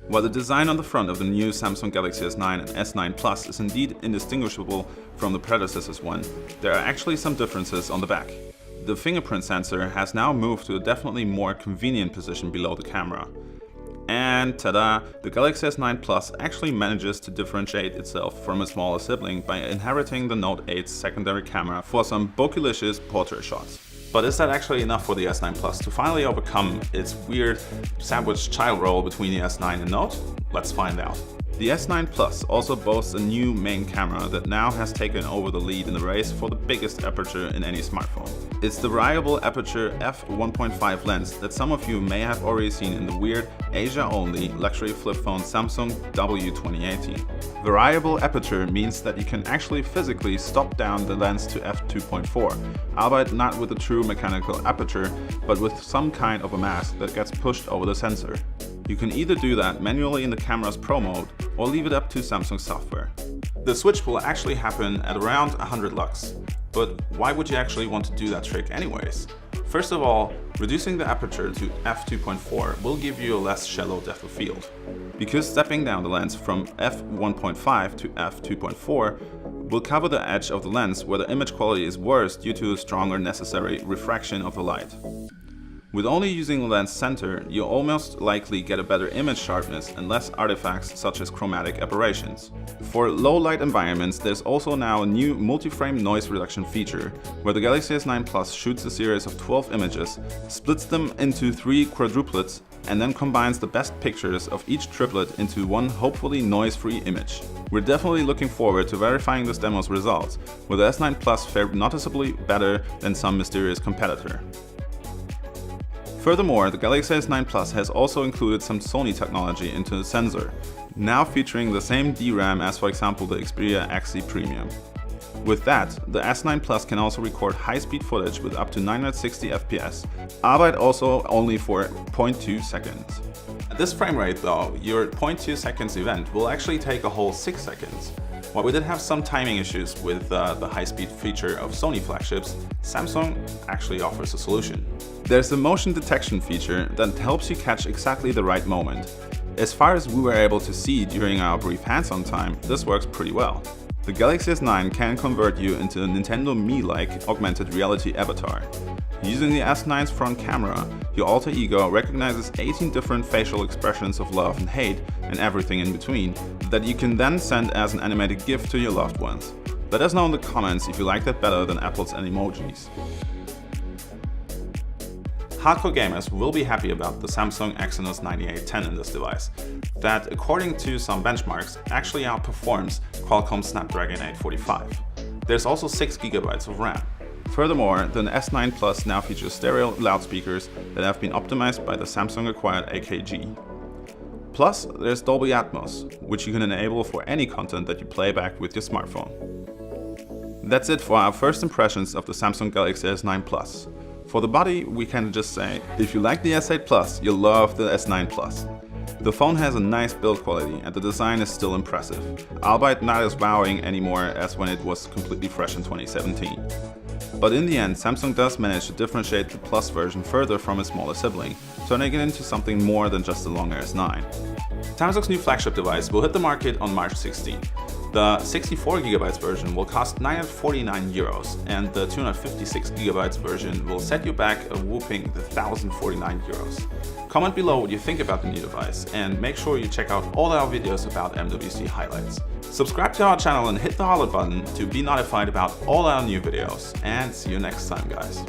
While the design on the front of the new Samsung Galaxy S9 and S9 Plus is indeed indistinguishable from the predecessor's one, there are actually some differences on the back. The fingerprint sensor has now moved to a definitely more convenient position below the camera. And ta-da! The Galaxy S9 Plus actually manages to differentiate itself from a smaller sibling by inheriting the Note 8's secondary camera for some bokeh-licious portrait shots. But is that actually enough for the S9 Plus to finally overcome its weird sandwich child role between the S9 and Note? Let's find out. The S9 Plus also boasts a new main camera that now has taken over the lead in the race for the biggest aperture in any smartphone. It's the variable aperture f1.5 lens that some of you may have already seen in the weird Asia-only luxury flip phone Samsung W2018. Variable aperture means that you can actually physically stop down the lens to f2.4, albeit not with a true mechanical aperture, but with some kind of a mask that gets pushed over the sensor. You can either do that manually in the camera's Pro mode or leave it up to Samsung software. The switch will actually happen at around 100 lux. But why would you actually want to do that trick anyways? First of all, reducing the aperture to f2.4 will give you a less shallow depth of field. Because stepping down the lens from f1.5 to f2.4 will cover the edge of the lens where the image quality is worse due to a stronger necessary refraction of the light. With only using the lens center, you'll almost likely get a better image sharpness and less artifacts such as chromatic aberrations. For low light environments, there's also now a new multi-frame noise reduction feature, where the Galaxy S9 Plus shoots a series of 12 images, splits them into 3 quadruplets, and then combines the best pictures of each triplet into one hopefully noise-free image. We're definitely looking forward to verifying this demo's results, where the S9 Plus fared noticeably better than some mysterious competitor. Furthermore, the Galaxy S9 Plus has also included some Sony technology into the sensor, now featuring the same DRAM as for example the Xperia XZ Premium. With that, the S9 Plus can also record high-speed footage with up to 960 FPS, albeit also only for 0.2 seconds. At this frame rate though, your 0.2 seconds event will actually take a whole 6 seconds. While we did have some timing issues with the high-speed feature of Sony flagships, Samsung actually offers a solution. There's a motion detection feature that helps you catch exactly the right moment. As far as we were able to see during our brief hands-on time, this works pretty well. The Galaxy S9 can convert you into a Nintendo Mii-like augmented reality avatar. Using the S9's front camera, your alter ego recognizes 18 different facial expressions of love and hate and everything in between that you can then send as an animated GIF to your loved ones. Let us know in the comments if you like that better than Apple's Emojis. Hardcore gamers will be happy about the Samsung Exynos 9810 in this device, that according to some benchmarks actually outperforms Qualcomm's Snapdragon 845. There's also 6GB of RAM. Furthermore, the S9 Plus now features stereo loudspeakers that have been optimized by the Samsung-acquired AKG. Plus, there's Dolby Atmos, which you can enable for any content that you play back with your smartphone. That's it for our first impressions of the Samsung Galaxy S9 Plus. For the body, we can just say, if you like the S8 Plus, you'll love the S9 Plus. The phone has a nice build quality and the design is still impressive, albeit not as wowing anymore as when it was completely fresh in 2017. But in the end, Samsung does manage to differentiate the Plus version further from its smaller sibling, turning it into something more than just a longer S9. Samsung's new flagship device will hit the market on March 16. The 64GB version will cost €949 and the 256GB version will set you back a whopping €1,049. Comment below what you think about the new device and make sure you check out all our videos about MWC highlights. Subscribe to our channel and hit the holler button to be notified about all our new videos, and see you next time, guys.